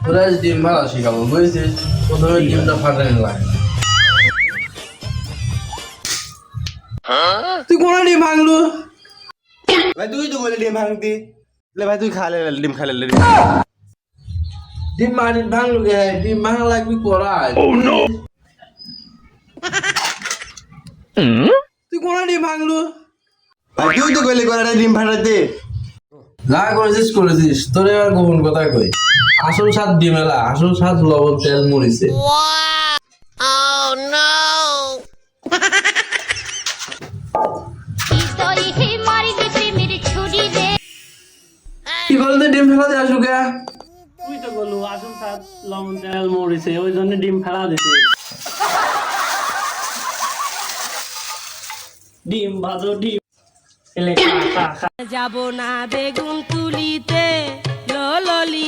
তোরা আজ ডিম ভাড়া শিখাবো বুঝেছিস? প্রথমে ডিমটা ফাটানো লাগে। তুই কোন ডিম ভাঙলু? ভাই তুই তো বলে ডিম ভাঙতি লে ভাই তুই খালে ডিম খালে লে ডিম মাটির ভাঙলু গে, ডিম ভাঙা লাগবি কড়াই। তুই কোন ডিম ভাঙলু? ভাই তুই তো বলে করাটা ডিম ফাটাতে যা করেছিস করেছিস, তোর এবার গোপন কথা কই। আসল স্বাদ ডিমেলা, আসল স্বাদ লবণ তেল মরিছে। কি বলতে ডিম ফেলাতে আসু কে? তুই তো বললু আসল স্বাদ লবণ তেল মরিছে ওই জন্য ডিম ফেলা দিতে। ডিম ভাজো ডিম এলে খা খা খা। যাব না বেগুন তুলিতে ললি